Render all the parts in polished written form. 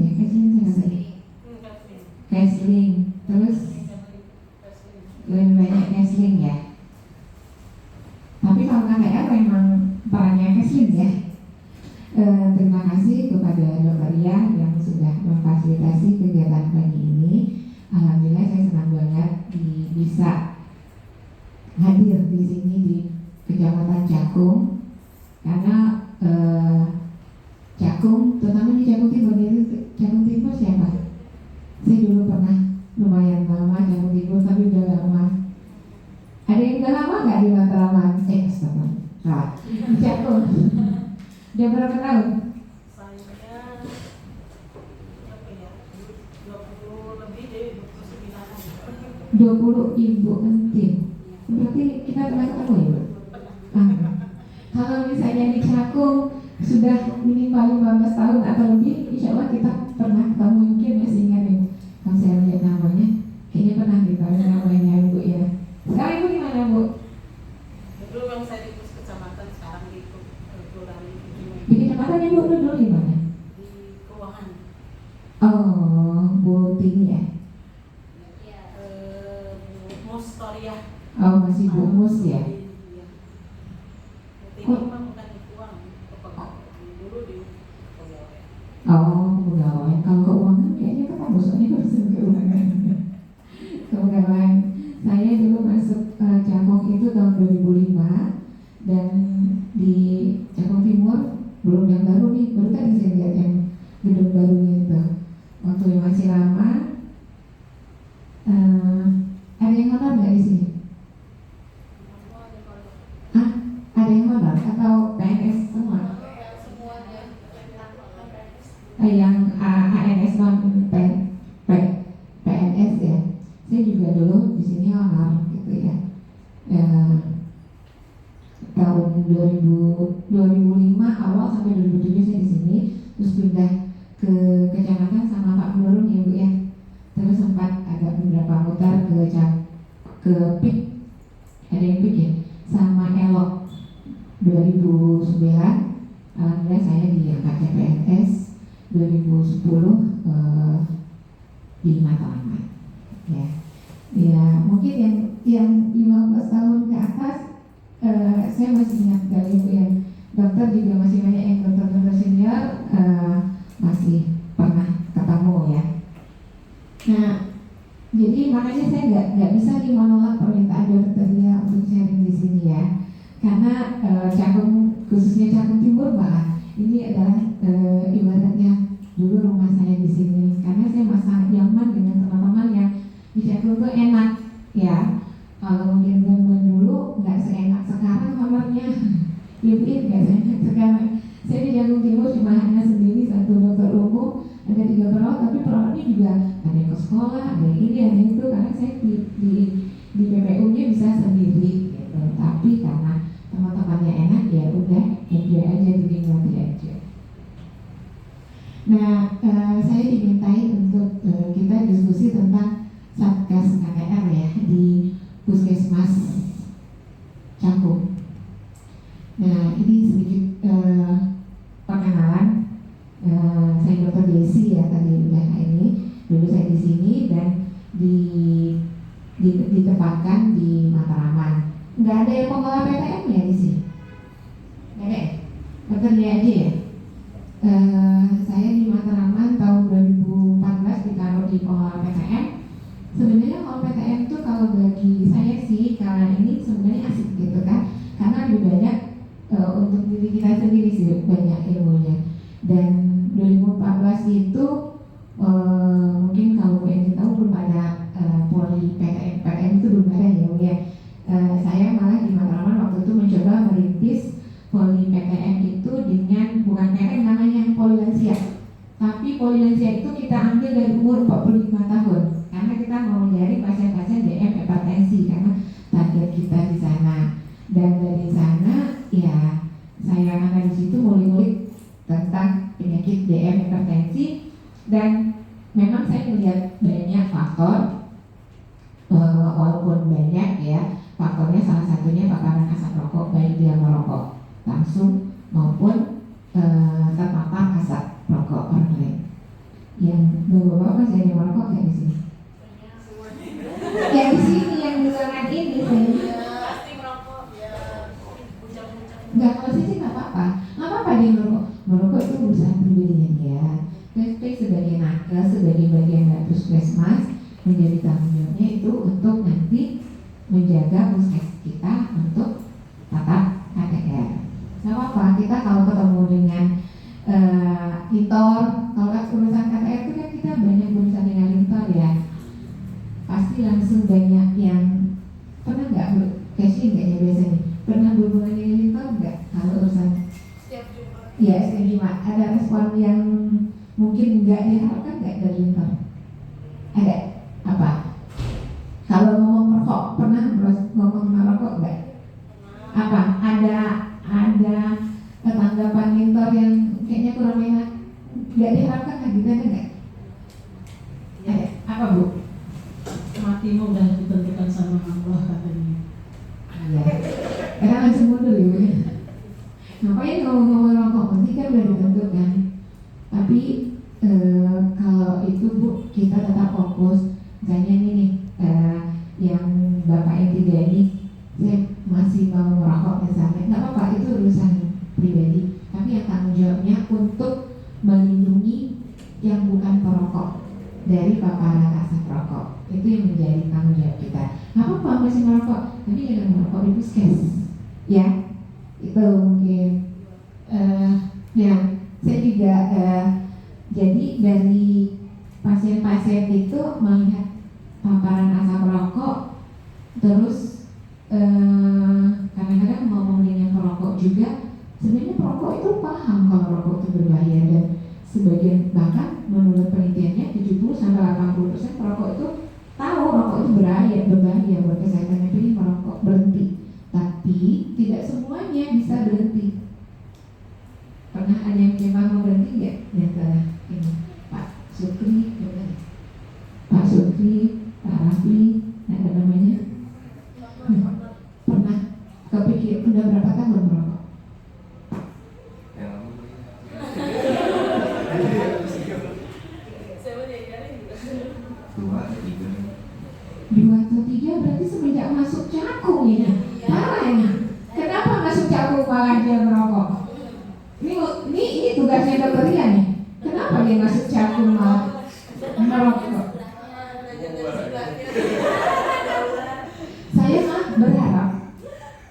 ya, Kesling saya nggak tahu. Kesling, terus lebih banyak Kesling ya. Tapi kalau KKR memang perannya Kesling ya. Terima kasih kepada Dr. Ria yang sudah memfasilitasi kegiatan pagi ini. Alhamdulillah saya senang banget bisa hadir di sini di Kecamatan Cakung, karena Cakung, terutama di Cakung Timur, Cakung Timur siapa? Saya dulu pernah lumayan lama Cakung Timur, tapi udah lama. Ada yang udah lama nggak di Matraman? Salah. Cakung. Udah berapa tahun? Saya apa ya? 20 lebih deh, 29. 20 Ibu Entin. Berarti kita pernah ketemu ya, Bu? Kalau misalnya di Cakung sudah minimal 15 tahun atau lebih, insya Allah kita pernah ketemu, mungkin masih ingat ya. Kalau saya lihat namanya, kayaknya pernah ditaruh namanya Bu ya. Sekarang Ibu di mana, Bu? Dulu yang saya di kecamatan, sekarang di kelurahan Di kecamatan Ibu dulu di mana? di Keuangan. Oh, Bu Tini ya? Ya, Mustoria. Oh, masih Bu Mus ya? Ini memang bukan di Keuangan, dulu di pegawai. Oh, pegawai. Kalau keuangan kayaknya ketemu, soalnya urusan keuangan. Kepegawaian. Saya dulu masuk Cakung itu tahun 2005, dan di Cakung Timur belum yang baru nih, baru tadi saya lihat yang gedung barunya itu. Waktu yang masih lama, ada yang honor nggak di sini? Hah? Ada yang honor atau PNS semua? Yang ANS non PNS ya. Saya juga dulu di sini honor gitu ya. Tahun 2005 awal sampai 2007 saya di sini, terus pindah ke kecamatan sama Pak Menurun ya Bu ya. Terus sempat agak beberapa mutar ke PIK, ada yang PIK ya, sama Elok 2009. Alhamdulillah saya diangkat CPNS 2010 di Matraman ya. Ya mungkin yang 15 tahun ke atas, saya masih ingat sekali Bu ya. Dokter juga masih banyak yang dokter senior masih pernah ketemu ya. Nah, jadi makanya saya nggak bisa menolak permintaan dokter dia untuk sharing di sini ya. Karena Cakung, khususnya Cakung Timur Mbak, ini adalah ibaratnya dulu rumah saya di sini. Karena saya sangat nyaman dengan teman-teman yang di Cakung itu enak ya. Kalau mungkin zaman dulu nggak seenak sekarang kamarnya, nggak seenak sekarang. Saya di Cakung Timur cuma hanya sendiri, satu dokter umum, ada 3 perawat, tapi perawatnya juga ada yang ke sekolah, ada yang ini, ada yang itu. Karena saya di PPU-nya bisa sendiri gitu. Tapi karena teman-temannya enak, ya udah enjoy aja, dinikmati aja. Nah, saya dimintai untuk kita diskusi tentang Satgas KKR ya di Puskesmas Cakung. Nah, ini sedikit perkenalan. Saya Dr. Desi ya, tadi udah ini. Dulu saya di sini dan ditempatkan di Matraman. Nggak ada yang pengelola PTM ya di sini? Nggak ada ya? Dr. dia aja ya? Saya di Matraman tahun 2014 ditaruh di pengelola PTM. Sebenarnya kalau PTM itu kalau bagi saya sih, karena ini sebenarnya asik gitu kan, karena lebih banyak untuk diri kita sendiri sih, banyak ilmunya. Dan 2014 itu mungkin kalau Bu Eni tahu belum ada poli PTM itu belum ada ya. Saya malah di Matraman waktu itu mencoba merintis poli PTM itu dengan, bukan PTM namanya, poli lansia. Tapi poli lansia itu kita ambil dari umur 45 tahun karena kita mau mencari pasien-pasien DM hipertensi karena target kita di sana. Dan dari sana ya saya akan di situ ngulik-ngulik tentang penyakit DM hipertensi, dan memang saya melihat banyak faktor, walaupun banyak ya faktornya, salah satunya paparan asap rokok baik dia merokok langsung maupun terpapar asap rokok orang lain. yang bapak-bapak masih ada merokok kayak di sini? Yang di sini, yang di ruangan ini saya. Pasti merokok ya, buncang-buncang. Enggak, kalau saya sih nggak apa-apa. Nggak apa-apa dia merokok. Merokok itu urusan pribadinya dia. Tapi sebagai nakes, sebagai bagian dari puskesmas, menjadi tanggung jawabnya itu untuk nanti menjaga puskesmas kita untuk tatap KTR. Nggak apa-apa, kita kalau ketemu dengan Intor, kalau urusan KTR itu kan kita banyak urusan dengan Intor ya. Pasti langsung banyak yang pernah nggak casing kayaknya biasanya pernah berhubungan dengan Intor nggak kalau urusan Setiap Jumat. ya setiap Jumat ada respon yang mungkin nggak diharapkan nggak dari Intor? Ada apa? Kalau ngomong merokok pernah ngomong merokok nggak? Apa ada tanggapan Intor yang kayaknya kurang enak nggak diharapkan nggak gitu ada nggak? Ada apa Bu? Matimu udah ditentukan sama Allah katanya. Iya, karena langsung mundur ya Bu. Ngapain ngomong-ngomong rokok, nanti kan udah ditentukan. Tapi kalau itu Bu, kita tetap fokus. Misalnya ini nih, yang Bapak yang tiga ini, saya masih mau merokok misalnya, nggak apa-apa, itu urusan pribadi. Tapi yang tanggung jawabnya untuk melindungi yang bukan perokok dari paparan asap rokok. Itu yang menjadi tanggung jawab kita. Nggak apa-apa masih merokok, tapi jangan merokok di puskes, ya. Itu mungkin. Ya, saya juga jadi dari pasien-pasien itu melihat paparan asap rokok, terus kadang-kadang ngomong dengan perokok juga. Sebenarnya perokok itu paham kalau rokok itu berbahaya, dan sebagian bahkan menurut penelitiannya 70-80% perokok itu tahu rokok itu berbahaya buat kesehatannya, pilih merokok berhenti. Tapi tidak semuanya bisa berhenti. Pernah ada yang memang mau berhenti nggak? Yang ini Pak Sukri, Pak Sukri, Pak Rafli, apa namanya? Pernah kepikir udah berapa tahun merokok? Dua atau tiga berarti semenjak masuk cakung ini. Parah ini. Kenapa masuk cakung malah dia merokok? Ini tugasnya dokter Ria nih. Kenapa dia masuk cakung malah merokok? Saya mah berharap,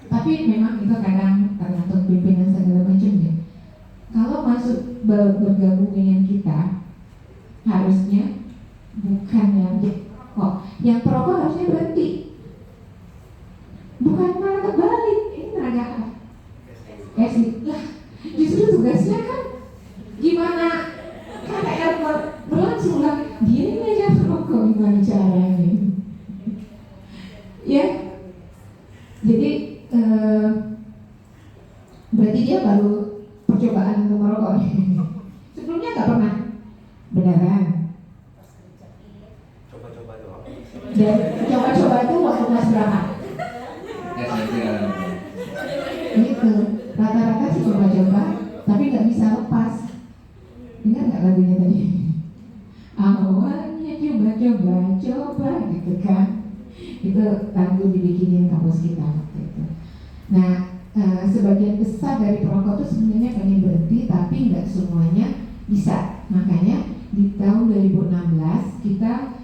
tapi memang itu kadang tergantung pimpinan segala macam ya. Kalau masuk bergabung dengan kita, harusnya bukan yang perokok harusnya berhenti, bukan malah kebalik. Ini tenaga lah, justru tugasnya kan gimana KTR berlangsung lah, dia ini aja perokok gimana caranya, ya. Jadi berarti dia baru percobaan untuk merokok. Sebelumnya nggak pernah beneran. Dan coba-coba itu waktu kelas berapa? Itu rata-rata sih coba-coba, tapi nggak bisa lepas. Ingat nggak lagunya tadi? Awalnya coba gitu kan? Itu lagu dibikinin kampus kita waktu itu. Nah, sebagian besar dari perokok itu sebenarnya pengen berhenti, tapi nggak semuanya bisa. Makanya di tahun 2016 kita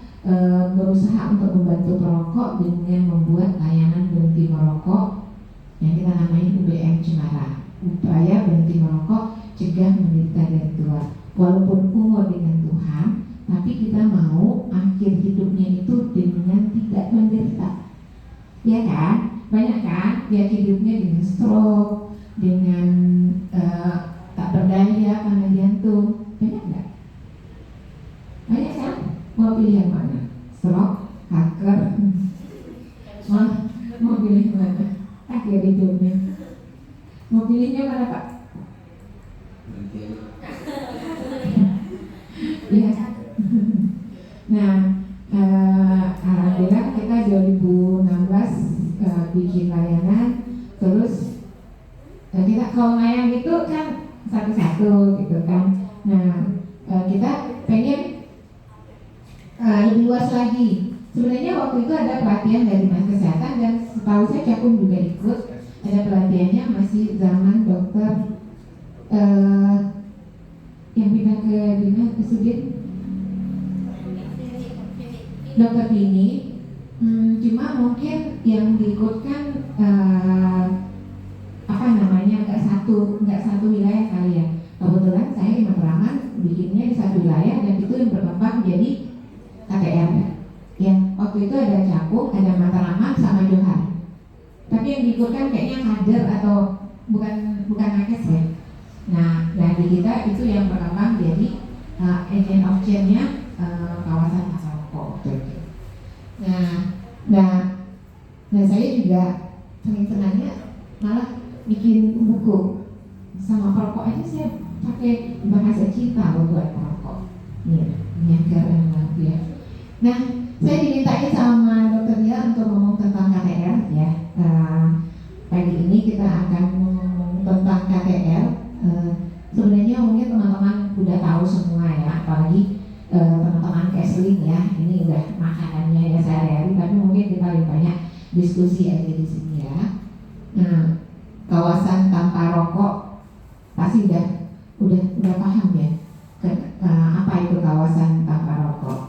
berusaha untuk membantu perokok dengan membuat layanan berhenti merokok yang kita namai UBM Cemara, upaya berhenti merokok cegah menderita dari tua. Walaupun umur dengan Tuhan, tapi kita mau akhir hidupnya itu dengan tidak menderita, ya kan? Banyak kan ya hidupnya dengan stroke, dengan tak berdaya karena jantung, banyak nggak? Banyak kan? Mau pilih yang mana? Stroke, kanker, mau pilih mana? Akhir hidupnya. Mau pilihnya mana Pak? Ya. Nah, alhamdulillah kita 2016 bikin layanan, terus kita kalau layan itu kan satu-satu gitu kan. Nah, kita pengen Sebenarnya waktu itu ada pelatihan dari Dinas Kesehatan dan setahu saya Cakung juga ikut. Ada pelatihannya masih zaman dokter yang pindah ke Dinas Sudin, dokter Dini. Cuma mungkin yang diikutkan nggak satu wilayah kali ya. Kebetulan saya di Matraman bikinnya di satu wilayah dan itu yang berkembang jadi KTR. Ya, waktu itu ada Cakung, ada Matraman sama Johar. Tapi yang diikutkan kayaknya kader atau bukan nakes ya. Nah, di kita itu yang berkembang jadi agent of change-nya kawasan Pasaroko. Nah, saya juga senangnya malah bikin buku sama perokok aja saya pakai bahasa cinta buat perokok. Ini keren banget ya. Nah, saya dimintain sama Dokter Dia untuk ngomong tentang KTR ya. Pagi ini kita akan ngomong tentang KTR. Sebenarnya mungkin teman-teman udah tahu semua ya, apalagi teman-teman Kesling ya. Ini udah makanannya ya sehari-hari, tapi mungkin kita lebih banyak diskusi aja di sini ya. Nah, kawasan tanpa rokok pasti udah paham ya apa itu kawasan tanpa rokok.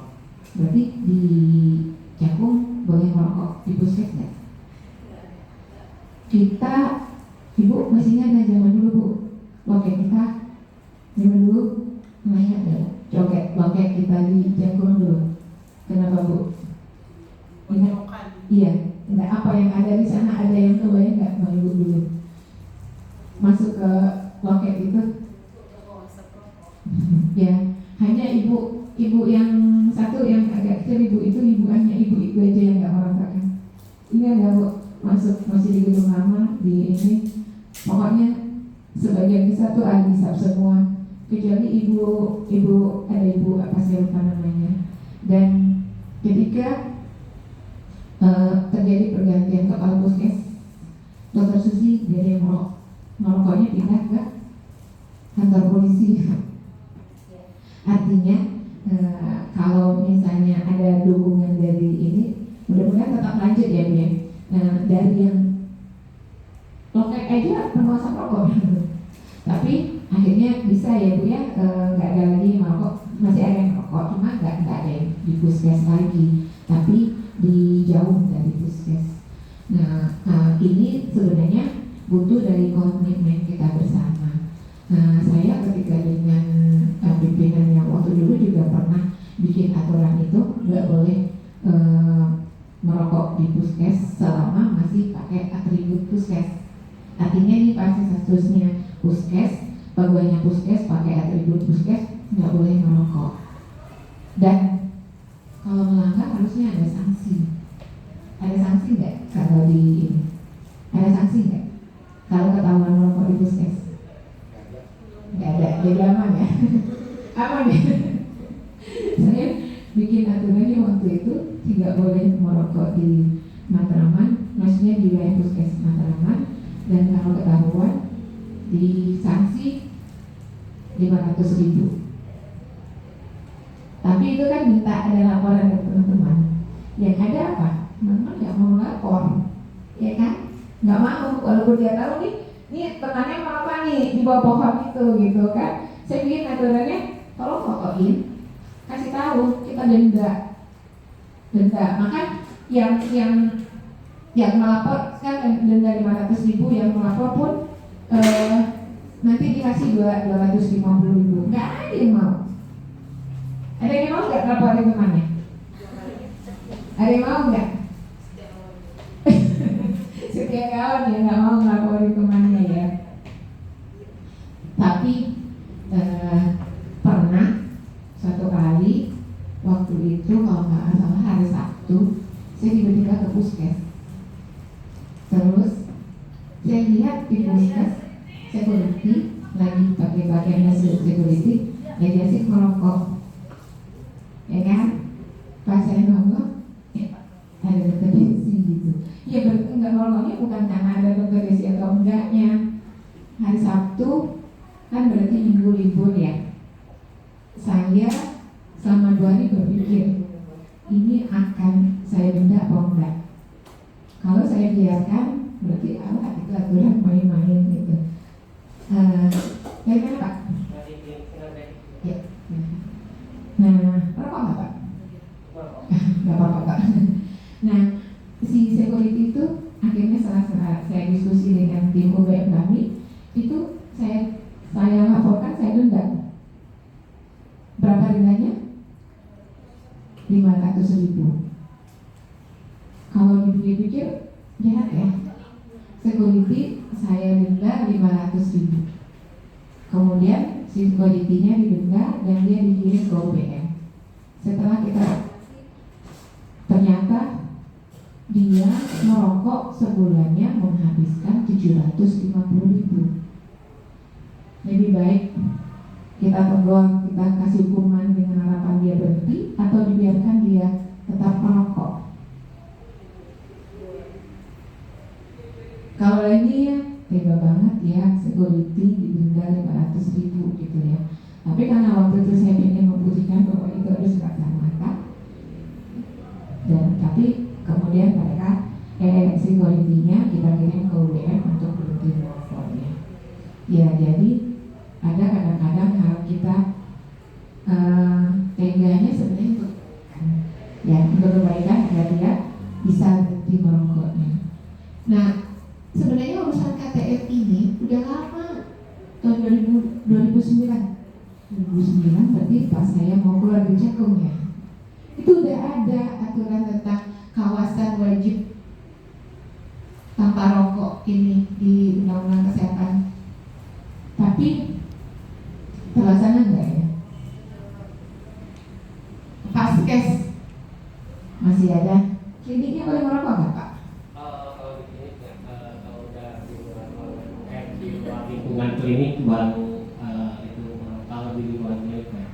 Berarti di Cakung boleh merokok di puskes nggak? Kita, Ibu masih ingat zaman dulu Bu, loket kita zaman dulu ingat nggak loket kita di Cakung dulu? Kenapa Bu? Ingat? Iya. Nggak, apa yang ada di sana, ada yang kebayang nggak mau Ibu dulu masuk ke loket itu? Ya, hanya ibu yang satu yang agak kecil ibu itu hanya ibu itu aja yang nggak merasakan. Ini ada Bu masuk masih di gedung lama di ini, pokoknya sebagian besar tuh alisap semua kecuali ibu ada ibu apa saya lupa namanya. Dan ketika terjadi pergantian kepala puskes, Dokter Susi dari merokoknya pindah ke kantor polisi. Artinya kalau misalnya ada dukungan dari ini, mudah-mudahan tetap lanjut ya Bu ya. Dari yang loket aja penguasa rokok, tapi akhirnya bisa ya Bu ya, nggak ada lagi merokok, masih ada yang merokok, cuma nggak ada yang di puskes lagi, tapi di jauh dari puskes. Nah, ini sebenarnya butuh dari komitmen kita bersama. Saya ketika dengan pimpinan yang waktu dulu juga pernah bikin aturan itu nggak boleh merokok di puskes selama masih pakai atribut puskes. Artinya ini pasti statusnya puskes, pegawainya puskes pakai atribut puskes nggak boleh merokok. Dan kalau melanggar harusnya ada sanksi. Ada sanksi nggak kalau di ini? Ada sanksi nggak kalau ketahuan merokok di puskes? Nggak ada, jadi aman ya. Aman ya. Saya bikin aturannya waktu itu tidak boleh merokok di Matraman, maksudnya di wilayah puskes Matraman, dan kalau ketahuan disanksi 500.000. Tapi itu kan minta ada laporan dari teman-teman. Yang ada apa? Teman-teman nggak mau lapor, ya kan? Nggak mau, walaupun dia tahu nih temannya mau apa nih di bawah pohon itu gitu kan? Saya bikin aturannya, tolong fotoin, kasih tahu, kita denda. Maka yang melapor kan denda 500.000, yang melapor pun nanti dikasih 250.000. Nggak ada yang mau. Ada yang mau nggak laporin temannya? Ada yang mau nggak? Setiap kawan yang nggak mau ngelaporin temannya ya. Tapi pernah suatu kali waktu itu kalau nggak salah hari Sabtu, saya tiba-tiba ke puskes. Terus saya lihat di puskes security lagi pakai pakaian security, ya dia sih merokok, ya kan? Pas saya nongol, ada dokter Desi gitu. Ya berarti nggak nolongnya bukan karena ada dokter Desi atau enggaknya. Hari Sabtu kan berarti minggu libur ya. Saya selama 2 hari berpikir ini akan saya denda apa enggak. Kalau saya biarkan berarti Allah itu aturan main-main gitu. Kira-kira Pak? Ya. Nah, rokok nggak Pak? Nggak apa-apa Pak. Nah, si security itu akhirnya setelah saya diskusi dengan tim UBM kami, itu saya laporkan, saya denda. Berapa dendanya? 500.000. Kalau dipikir-pikir jahat ya. Security saya denda 500.000. Kemudian si security-nya didenda dan dia dikirim ke UBM. Setelah kita ternyata dia merokok sebulannya menghabiskan 750.000. Lebih baik kita tegur, kita kasih hukuman dengan harapan dia berhenti atau dibiarkan dia tetap merokok. Kalau ini ya tega banget ya, security didenda 500.000 gitu ya. Tapi karena waktu itu saya ingin membuktikan bahwa itu harus kacamata, dan tapi kemudian mereka security-nya kita kirim ke UBM untuk berhenti merokoknya. Ya jadi ada kadang-kadang hal kita teganya sebenarnya untuk kebaikan agar dia bisa berhenti merokoknya. Nah, sebenarnya urusan KTM ini udah lama, tahun 2009 berarti pas saya mau keluar dari Cakung ya. Itu udah ada aturan tentang kawasan wajib tanpa rokok ini di Undang-Undang Kesehatan. Tapi terlaksana enggak ya? Paskes masih ada. Kliniknya boleh merokok nggak Pak? Kalau di klinik ya, kalau udah di luar lingkungan klinik baru itu kalau di luar klinik ya.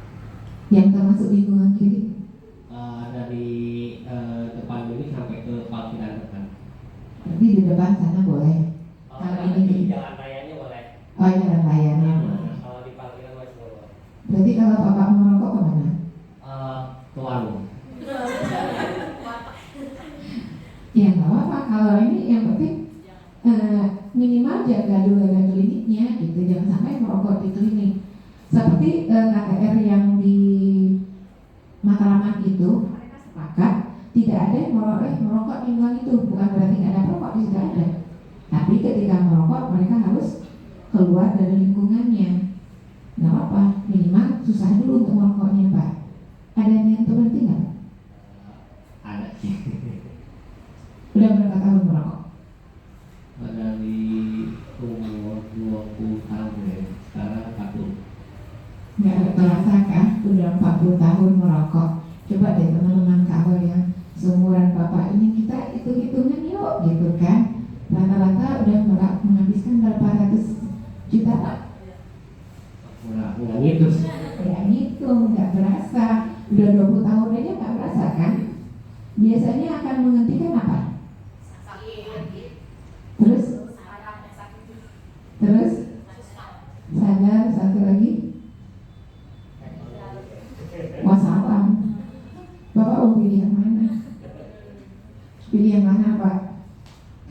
Yang termasuk lingkungan klinik? Dari depan klinik sampai ke parkiran depan. Berarti di depan sana boleh. Kalau ini di jalan rayanya boleh. Oh, jalan rayanya. Kalau di parkiran masih boleh. Berarti kalau Bapak mau merokok kemana? Ke warung. Ya nggak apa-apa. Kalau ini yang penting minimal jaga dulu kliniknya gitu. Jangan sampai merokok di klinik. Seperti KTR yang di Matraman itu, mereka sepakat tidak ada yang merokok di lingkungan itu. Bukan berarti nggak ada perokok, tidak ada. Tapi ketika merokok mereka harus keluar dari lingkungannya. Nggak apa-apa, minimal susah dulu untuk merokoknya Pak. Ada niat untuk berhenti nggak? Ada sih. Udah berapa tahun merokok? Dari umur 20 tahun ya, sekarang 40. Nggak terasa kan? Udah 40 tahun merokok. Coba deh teman-teman kalau yang seumuran Bapak ini kita hitung-hitungan yuk gitu kan. Rata-rata udah menghabiskan berapa ratus juta Pak? Nggak ngitung. Ya ngitung, nggak berasa. Udah 20 tahun aja nggak berasa kan? Biasanya akan menghentikan apa? Terus sadar, satu lagi wassalam. Bapak mau pilih yang mana? Pilih yang mana Pak?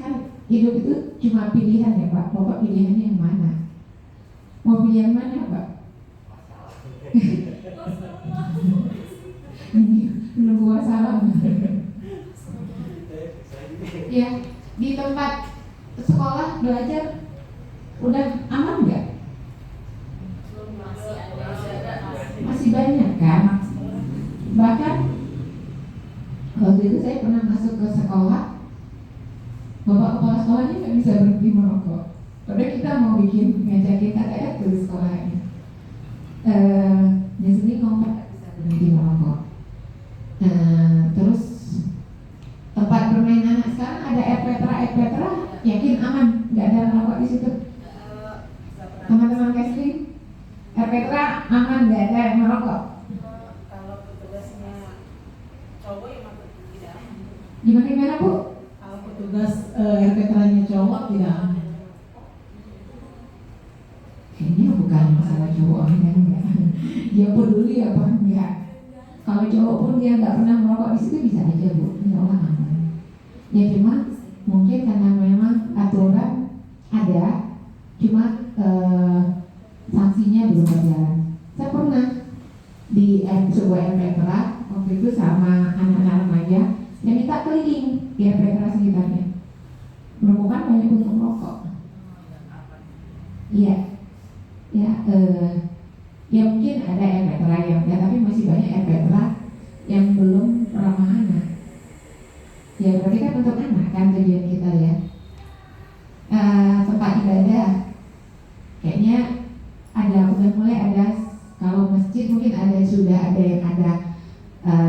Kan hidup itu cuma pilihan ya Pak. Bapak pilihannya yang mana? Mau pilih yang mana Pak? Menunggu wassalam. Ya, di tempat sekolah belajar udah aman nggak? Masih banyak kan? Bahkan waktu itu saya pernah masuk ke sekolah, bapak kepala sekolahnya nggak bisa berhenti merokok. Padahal kita mau ngajakin KTR ke sekolahnya. Dia sendiri ngomong nggak bisa berhenti merokok. Terus tempat bermain anak sekarang ada air petra, yakin aman, nggak ada merokok di situ. Teman-teman casting, air petra aman, nggak ada yang merokok. Kalau petugasnya cowok ya tidak. Gimana Bu? Kalau petugas RPTRA-nya cowok tidak. Kayaknya bukan masalah cowok ya, enggak. Dia peduli apa enggak. Kalau cowok pun dia nggak pernah merokok di situ bisa aja Bu, insya Allah aman. Ya cuma mungkin karena memang aturan ada, cuma sanksinya belum berjalan. Saya pernah di sebuah RPTRA waktu itu sama anak-anak remaja yang minta keliling di RPTRA sekitarnya, menemukan banyak puntung rokok. Iya, ya, ya mungkin ada RPTRA yang ya, tapi masih banyak RPTRA yang belum ramah anak. Ya berarti kan untuk anak kan tujuan kita ya. Tempat ibadah, kayaknya udah mulai ada. Kalau masjid mungkin sudah ada yang ada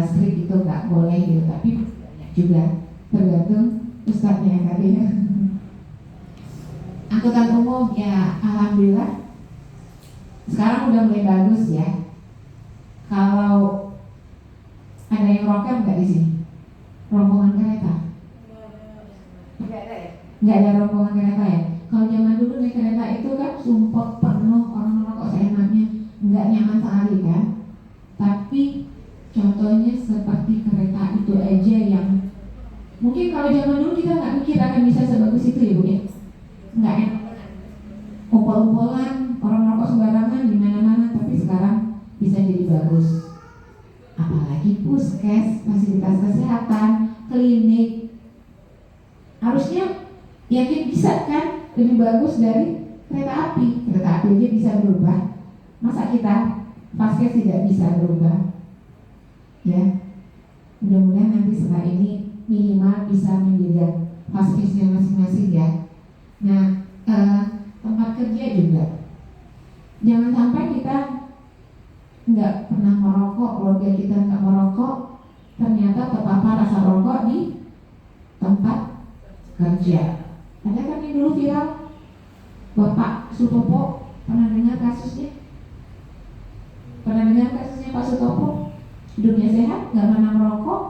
strip itu nggak boleh gitu, tapi banyak juga tergantung ustadznya kali ya. Angkutan umum ya alhamdulillah sekarang udah mulai bagus ya. Kalau ada yang rocker nggak di sini? Rombongan kereta? Nggak ada ya? Nggak ada rombongan kereta ya? Kalau zaman dulu naik kereta itu kan sumpah penuh orang merokok seenaknya, nggak nyaman sekali kan? Tapi contohnya seperti kereta itu aja yang mungkin kalau zaman dulu kita nggak mikir akan bisa sebagus itu ya Bu ya? Nggak enak, kumpul-kumpulan orang merokok sembarangan di mana-mana, tapi sekarang bisa jadi bagus. Apalagi puskes, fasilitas kesehatan, klinik, harusnya yakin bisa kan lebih bagus dari kereta api. Kereta api aja bisa berubah, masa kita puskes tidak bisa berubah? Ya, mudah-mudahan nanti setelah ini minimal bisa menjaga puskesnya masing-masing ya. Nah, tempat kerja juga, jangan sampai kita nggak pernah merokok, keluarga kita nggak merokok, ternyata terpapar rasa rokok di tempat kerja. Ada kan yang dulu viral, Bapak Sutopo, pernah dengar kasusnya? Pernah dengar kasusnya Pak Sutopo? Hidupnya sehat, nggak pernah merokok,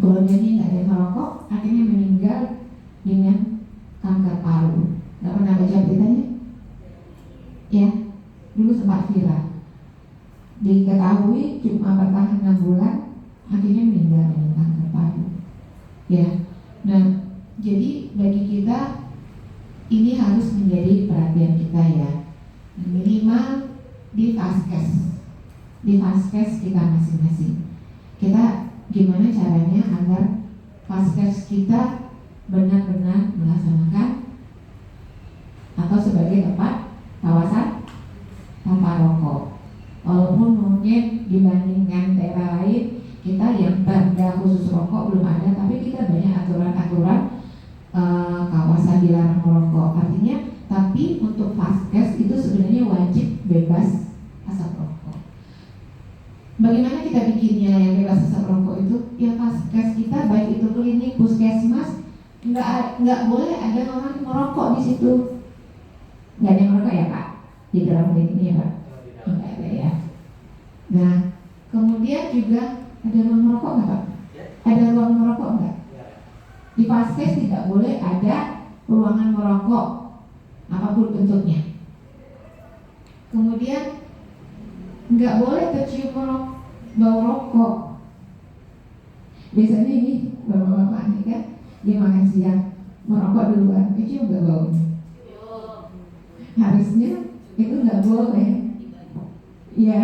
keluarganya nggak ada yang merokok, akhirnya meninggal dengan kanker paru. Nggak pernah baca beritanya? Ya, dulu sempat viral. Diketahui cuma bertahan 6 bulan, akhirnya meninggal dengan kanker paru. Ya, nah jadi bagi kita ini harus menjadi perhatian kita ya. Minimal di vaskes kita masing-masing. Kita gimana caranya agar vaskes kita benar-benar melaksanakan atau sebagai tempat kawasan tanpa rokok. Walaupun mungkin dibandingkan daerah lain kita yang perda khusus rokok belum ada, tapi kita banyak aturan-aturan kawasan dilarang merokok. Artinya, tapi untuk vaskes itu sebenarnya wajib bebas asap rokok. Bagaimana kita bikinnya yang bebas asap rokok itu? Ya vaskes kita baik itu klinik, puskesmas, nggak boleh ada orang merokok di situ. Nggak ada yang merokok ya Pak di dalam klinik ini ya Pak? Nggak ada ya. Nah, kemudian juga ada ruang merokok nggak Pak? Ada ruang merokok nggak? Di vaskes tidak boleh ada ruangan merokok apapun bentuknya. Kemudian nggak boleh tercium bau rokok. Biasanya ini bapak-bapak ini kan dia makan siang merokok duluan, kecium nggak baunya? Harusnya itu nggak boleh. Ya,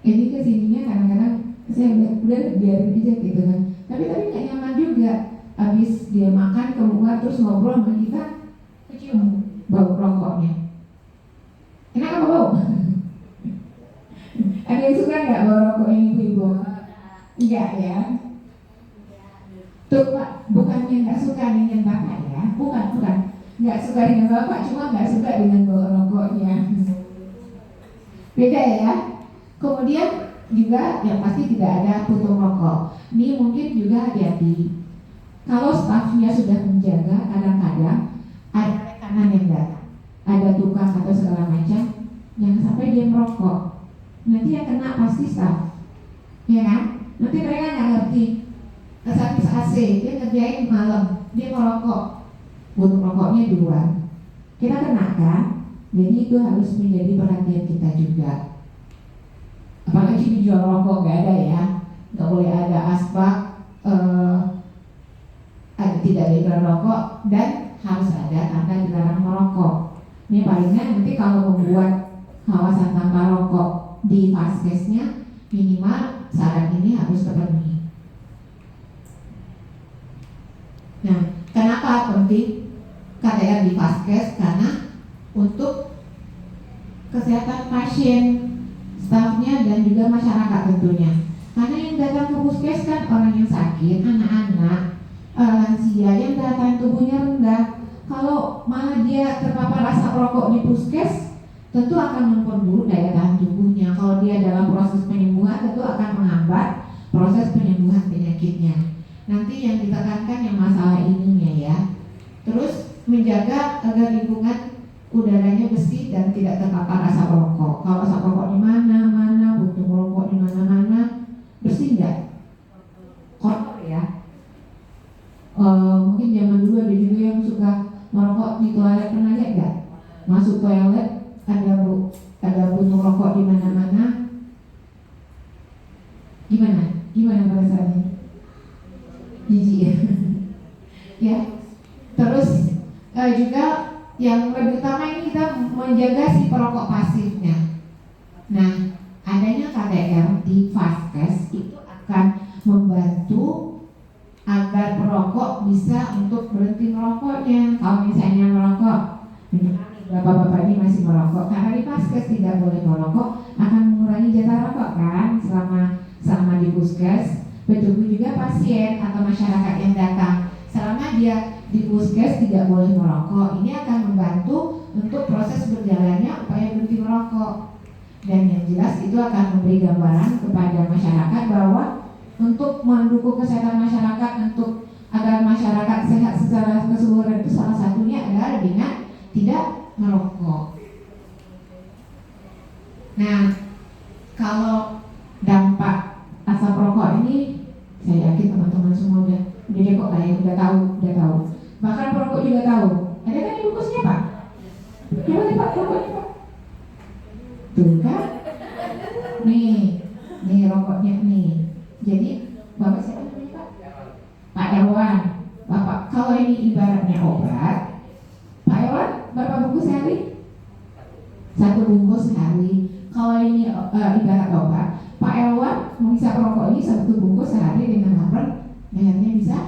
ini kesininya kadang-kadang saya udah biarin aja gitu kan. Tapi nggak nyaman juga. Habis dia makan keluar terus ngobrol sama kita, kecium bau rokoknya. Enak apa bau? Ada yang suka nggak bau rokok ini ibu-ibu? Enggak ya. Tuh Pak, bukannya nggak suka dengan bapak ya? Bukan. Nggak suka dengan bapak, cuma nggak suka dengan bau rokoknya. Beda ya. Kemudian juga yang pasti tidak ada puntung rokok. Ini mungkin juga hati-hati. Kalau stafnya sudah menjaga, kadang-kadang ada rekanan yang datang, ada tukang atau segala macam, jangan sampai dia merokok. Nanti yang kena pasti staf, ya kan? Nanti mereka nggak ngerti. Servis AC, dia ngerjain malam, dia merokok, puntung rokoknya duluan. Kita kena kan? Jadi itu harus menjadi perhatian kita juga. Apalagi dijual rokok nggak ada ya, nggak boleh ada asbak, ada tidak ada iklan rokok dan harus ada tanda dilarang merokok. Ini palingnya nanti kalau membuat kawasan tanpa rokok di Vaskesnya minimal syarat ini harus terpenuhi. Nah, kenapa penting KTR di Vaskes? Karena untuk kesehatan pasien, stafnya dan juga masyarakat tentunya. Karena yang datang ke puskes kan orang yang sakit, anak-anak, lansia yang daya tahan tubuhnya rendah. Kalau malah dia terpapar asap rokok di puskes, tentu akan memperburuk daya tahan tubuhnya. Kalau dia dalam proses penyembuhan, tentu akan menghambat proses penyembuhan penyakitnya. Nanti yang ditekankan yang masalah ininya ya. Terus menjaga agar lingkungan udaranya bersih dan tidak terpapar asap rokok. Kalau asap rokok di mana-mana, puntung rokok di mana-mana, bersih nggak? Kotor ya. Mungkin zaman dulu ada juga yang suka merokok di toilet, pernah lihat nggak? Masuk toilet ada puntung rokok di mana-mana. Gimana perasaannya? Jijik ya. Ya. Terus juga yang lebih utama ini kita menjaga si perokok pasifnya. Nah, adanya KTR di Vaskes itu akan membantu agar perokok bisa untuk berhenti merokoknya. Kalau misalnya merokok, bapak-bapak ini masih merokok, karena di Vaskes tidak boleh merokok, akan mengurangi jatah rokok kan selama di puskes. Begitu juga pasien atau masyarakat yang datang, selama dia di puskes tidak boleh merokok, ini akan membantu untuk proses berjalannya upaya berhenti merokok. Dan yang jelas itu akan memberi gambaran kepada masyarakat bahwa untuk mendukung kesehatan masyarakat, untuk agar masyarakat sehat secara keseluruhan, itu salah satunya adalah dengan tidak merokok. Nah, kalau dampak asap rokok ini, saya yakin teman-teman semua udah kok lah ya, udah tahu. Bahkan perokok juga tahu. Ada kan di bungkusnya Pak? Coba nih Pak, rokoknya Pak. Tuh kan? Nih rokoknya nih. Jadi Bapak siapa namanya Pak? Pak Erwan. Bapak, kalau ini ibaratnya obat, Pak Erwan berapa bungkus sehari? 1 bungkus sehari. Kalau ini ibarat obat, Pak Erwan menghisap rokok ini 1 bungkus sehari dengan harapan lehernya bisa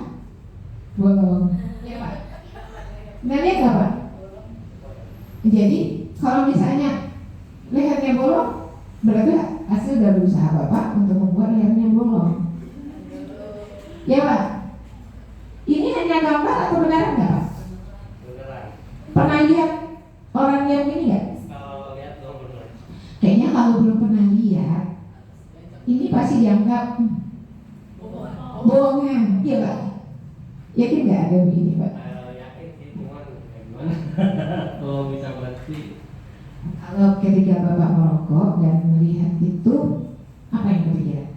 bolong. Ya Pak. Nah lihat nggak Pak? Jadi kalau misalnya lehernya bolong, berarti hasil dari usaha Bapak untuk membuat lehernya bolong. Ya Pak. Ini hanya gambar atau beneran nggak Pak? Beneran. Pernah lihat orang yang ini nggak? Kalau lihat dong beneran. Kayaknya kalau belum pernah lihat, ini pasti dianggap bohongan, iya Pak. Yakin nggak ada begini Pak? Yakin sih, cuman gimana? Kalau bisa berarti Kalau ketika Bapak merokok dan melihat itu, apa yang kepikiran?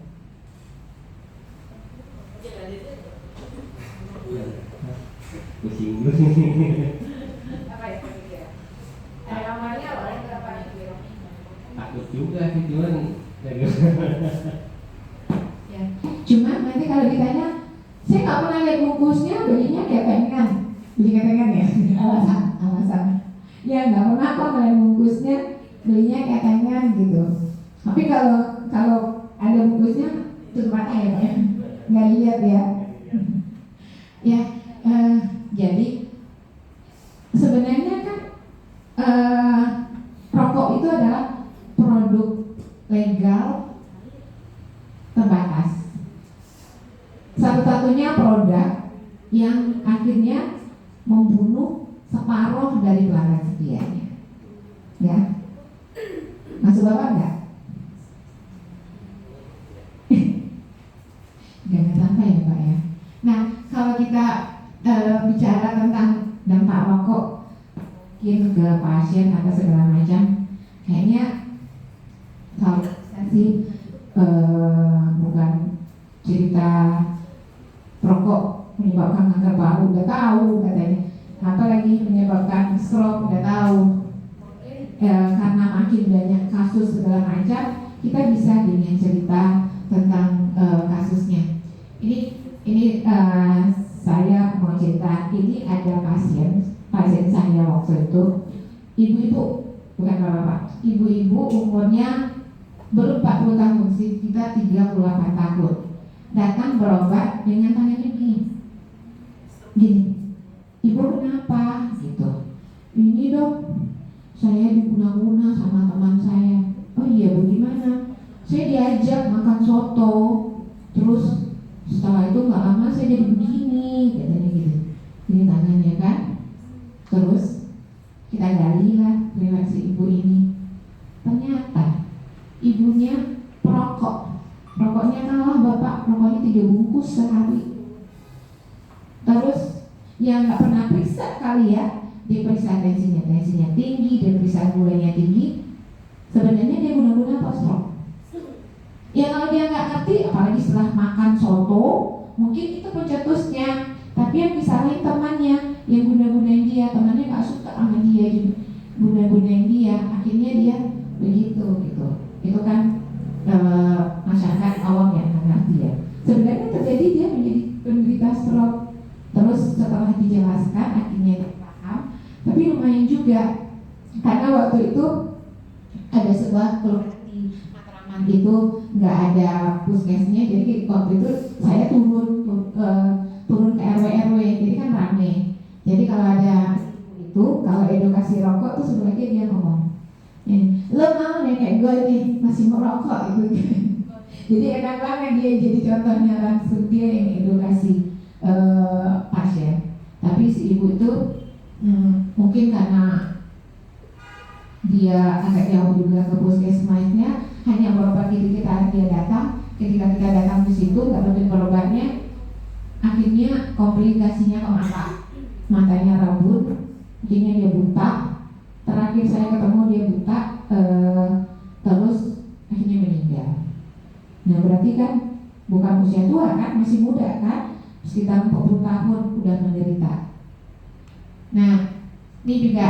pusing. Apa yang kepikiran? Ada kamarnya apa yang kepikiran? Takut juga sih, cuman Ya. Cuma nanti kalau ditanya, saya nggak pernah lihat bungkusnya, belinya ketengan, beli ketengan ya, alasan. Ya nggak pernah kok ngeliat bungkusnya, belinya ketengan gitu. Tapi kalau ada bungkusnya, tutup mata ya Pak ya, nggak lihat ya. Ya, jadi sebenarnya kan rokok itu adalah produk legal terbatas. Satu-satunya produk yang akhirnya membunuh separuh dari pelanggan setianya. Ya, masuk Bapak enggak? Jangan sampai ya Pak ya. Nah, kalau kita bicara tentang dampak rokok mungkin ke pasien atau segala macam, kayaknya kalau saya sih bukan cerita rokok menyebabkan kanker paru, udah tahu katanya. Apalagi menyebabkan stroke, udah tahu. kasus segala macam, kita bisa dengan cerita tentang kasusnya. Ini saya mau cerita. Ini ada pasien saya waktu itu, ibu-ibu, bukan bapak-bapak, ibu-ibu umurnya belum 40 tahun sih, kita 38 tahun, datang berobat dengan tangannya gini, ibu kenapa gitu, ini dok, saya diguna-guna sama teman saya. Oh iya, bagaimana? Saya diajak makan soto, terus setelah itu nggak lama saya jadi begini, katanya gitu. Ini tangannya kan. Terus kita gali lah lewat si ibu ini. Ternyata ibunya perokok. Rokoknya kalah bapak, rokoknya 3 bungkus sehari. Terus yang nggak pernah periksa kali ya, dia periksa tensinya tinggi, dia periksa gulanya tinggi. Sebenarnya dia guna-guna postrok. Ya kalau dia nggak ngerti, apalagi setelah makan soto, mungkin itu pencetusnya. Tapi yang disalahin temannya, yang guna-gunain dia, temannya nggak suka sama dia juga, guna-gunain dia, akhirnya dia begitu gitu. Itu kan masyarakat awam yang nggak ngerti ya. Sebenarnya terjadi dia menjadi penderita stroke. Terus setelah dijelaskan, akhirnya dia paham. Tapi lumayan juga, karena waktu itu ada sebuah keluarga di Matraman itu nggak ada puskesnya, jadi waktu itu saya turun ke RW, jadi kan rame. Jadi kalau ada itu, kalau edukasi rokok tuh sebenarnya dia ngomong, lo mau nih kayak gue nih masih merokok gitu. Jadi enak banget dia jadi contohnya, langsung dia yang edukasi pasien. Tapi si ibu itu mungkin karena dia agak jauh juga ke puskesmasnya, hanya berobat di kita dia datang. Ketika kita datang ke situ nggak rutin berobatnya, akhirnya komplikasinya ke matanya rabun, akhirnya dia buta. Terakhir saya ketemu dia buta, terus akhirnya meninggal. Nah berarti kan bukan usia tua kan, masih muda kan, sekitar 40 tahun udah menderita. Nah ini juga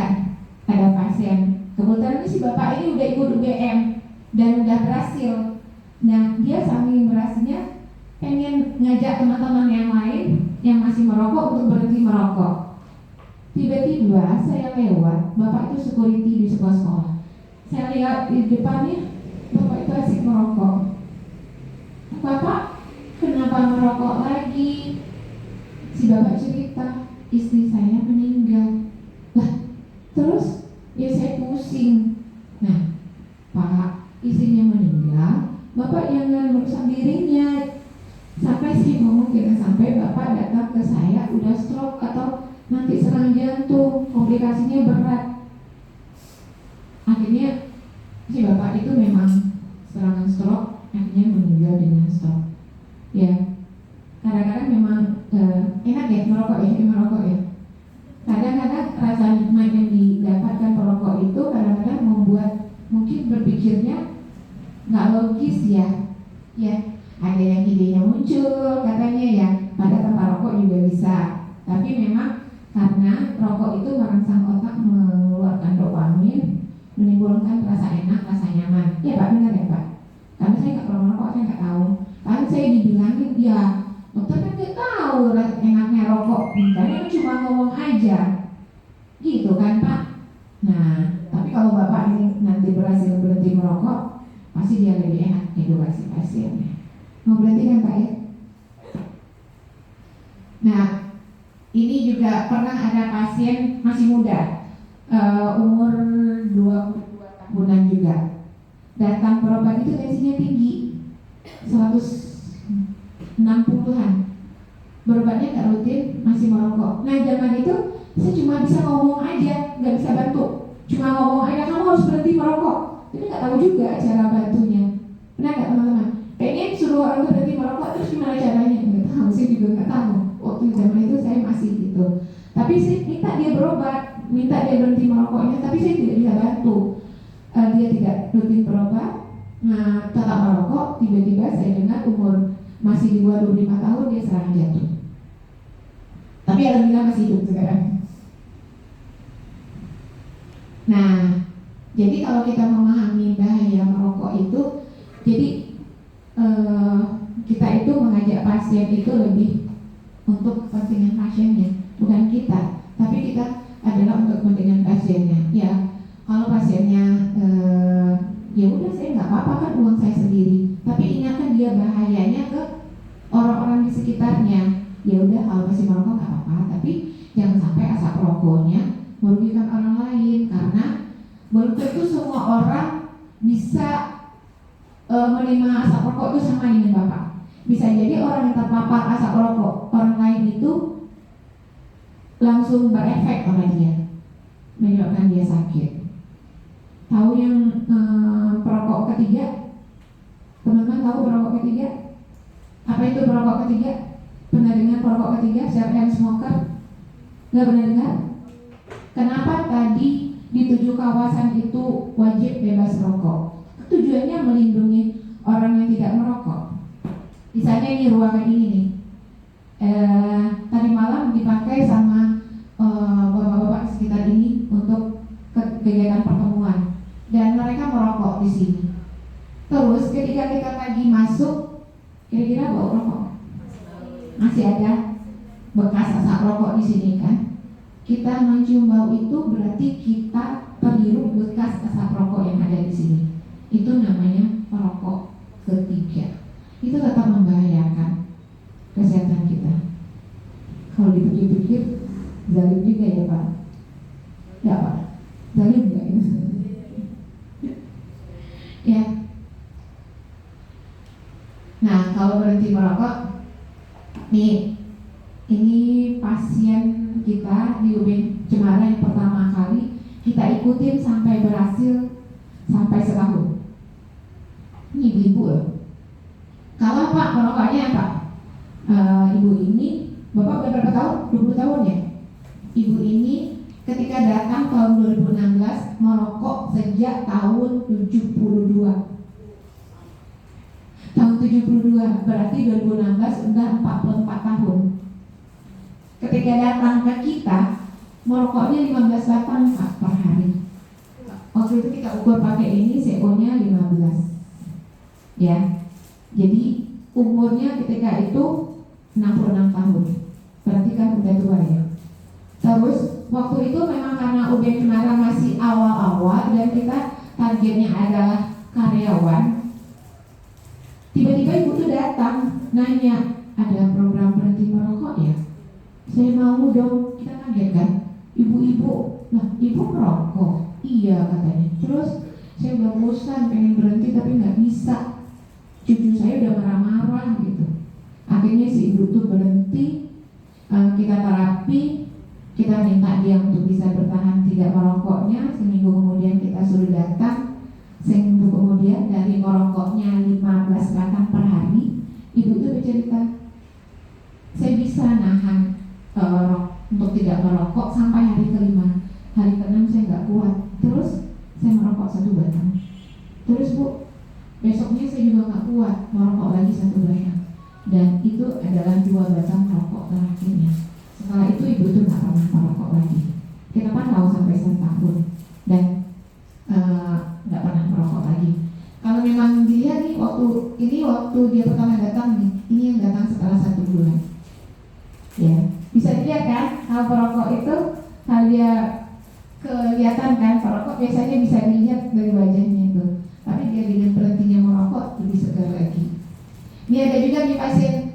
ada pasien, kebetulan ini si bapak ini udah ikut UGM dan udah berhasil. Nah dia saking berhasilnya pengen ngajak teman-teman yang lain yang masih merokok untuk berhenti merokok. Tiba-tiba saya lewat, bapak itu security di sebuah sekolah. Saya lihat di depannya, bapak itu asik merokok. Bapak, kenapa merokok lagi? Si bapak cerita, istri saya meninggal. Lah, terus ya saya pusing. Nah, Pak, istrinya meninggal, bapak jangan merusak dirinya. Sampai saya ngomong jangan sampai bapak datang ke saya udah stroke atau nanti serangan jantung, komplikasinya berat. Akhirnya si bapak itu memang serangan stroke, akhirnya meninggal dengan stroke. Ya, kadang-kadang memang enak ya merokok ya. Kadang-kadang rasa nikmat yang didapatkan perokok itu kadang-kadang membuat mungkin berpikirnya nggak logis ya. Ada yang idenya muncul katanya ya, pada tanpa rokok juga bisa. Tapi memang karena rokok itu merangsang otak mengeluarkan dopamin, menimbulkan rasa enak, rasa nyaman. Ya Pak, benar ya Pak? Karena saya nggak pernah merokok, saya nggak tahu. Kan saya dibilangin ya, dokter kan nggak tahu enaknya rokok. Bintangnya cuma ngomong aja, gitu kan Pak? Nah, tapi kalau Bapak ini nanti berhasil berhenti merokok, pasti dia lebih enak edukasi pasiennya. Mau berhenti kan Pak ya? Nah, ini juga pernah ada pasien masih muda, umur 22 tahunan juga, datang berobat itu tensinya tinggi, 160-an. Berobatnya nggak rutin, masih merokok. Nah zaman itu saya cuma bisa ngomong aja, nggak bisa bantu. Cuma ngomong aja, kamu harus berhenti merokok. Tapi nggak tahu juga cara bantunya. Pernah nggak teman-teman? Pengen suruh orang itu berhenti merokok, terus gimana caranya? Nggak tahu, saya juga nggak tahu. Waktu zaman itu saya masih gitu. Tapi saya minta dia berobat, minta dia berhenti merokoknya, tapi saya tidak bisa bantu. Dia tidak rutin berobat, nah tetap merokok. Tiba-tiba saya dengar umur masih di bawah 25 tahun dia serangan jantung. Tapi alhamdulillah masih hidup sekarang. Nah, jadi kalau kita memahami bahaya merokok itu, jadi kita itu mengajak pasien itu lebih untuk kepentingan pasiennya, bukan kita, tapi kita adalah untuk kepentingan pasiennya. Ya, kalau pasiennya ya udah, saya nggak apa-apa kan, uang saya sendiri, tapi ingatkan dia bahayanya ke orang-orang di sekitarnya. Ya udah, kalau masih merokok nggak apa-apa, tapi jangan sampai asap rokoknya merugikan orang lain, karena belum tentu semua orang bisa menerima asap rokok itu sama dengan Bapak. Bisa jadi orang yang terpapar asap rokok orang lain itu langsung berefek pada dia, menyebabkan dia sakit. Tahu yang perokok ketiga? Teman-teman tahu perokok ketiga? Apa itu perokok ketiga? Pernah dengar perokok ketiga? Silent smoker? Nggak pernah dengar? Kenapa tadi di 7 kawasan itu wajib bebas rokok? Tujuannya melindungi orang yang tidak merokok. Misalnya ini ruangan ini nih, tadi malam dipakai sama bapak-bapak sekitar ini untuk kegiatan pertemuan, dan mereka merokok di sini. Terus ketika kita lagi masuk, kira-kira bau rokok masih ada bekas asap rokok di sini kan? Kita mencium bau itu berarti kita terhirup bekas asap rokok yang ada di sini. Itu namanya perokok ketiga. Itu tetap membahayakan kesehatan kita. Kalau dipikir-pikir, zalim juga ya Pak. Ya Pak, zalim nggak itu? Ya. Nah, kalau berhenti merokok, nih, ini pasien kita di UB Cemara yang pertama kali kita ikutin sampai berhasil sampai setahun. Ini ibu-ibu loh. Kalau Pak merokoknya Pak, ibu ini, Bapak udah berapa tahun? 20 tahun ya? Ibu ini ketika datang tahun 2016 merokok sejak tahun 72. Tahun 72 berarti 2016 udah 44 tahun. Ketika datang ke kita merokoknya 15 batang Pak per hari. Waktu itu kita ukur pakai ini CO-nya 15. Ya. Jadi umurnya ketika itu 66 tahun. Berarti kan udah tua ya. Terus waktu itu memang karena UB Cemara masih awal-awal dan kita targetnya adalah karyawan. Tiba-tiba ibu tuh datang nanya, ada program berhenti merokok ya? Saya mau dong. Kita kaget kan? Ibu-ibu, lah ibu merokok? Iya katanya. Terus saya udah bosan pengen berhenti tapi nggak bisa. Cucu saya udah marah-marah gitu. Akhirnya si ibu tuh berhenti. Kita terapi, kita minta dia untuk bisa bertahan tidak merokoknya. Seminggu kemudian kita suruh datang. Seminggu kemudian dari merokoknya 15 batang per hari, ibu itu bercerita, saya bisa nahan untuk tidak merokok sampai hari kelima. Hari ke-6 saya nggak kuat. Terus saya merokok 1 batang. Terus Bu, besoknya saya juga nggak kuat, merokok lagi 1 batang. Dan itu adalah 2 batang rokok terakhirnya. Setelah itu ibu tuh nggak pernah merokok lagi. Kita pantau sampai 1 tahun dan nggak pernah merokok lagi. Kalau memang dilihat nih waktu dia pertama datang nih, ini yang datang setelah 1 bulan. Ya, bisa dilihat kan, hal perokok itu hal dia kelihatan kan, perokok biasanya bisa dilihat dari wajahnya itu. Tapi dia dengan berhentinya merokok lebih segar lagi. Ini ada juga nih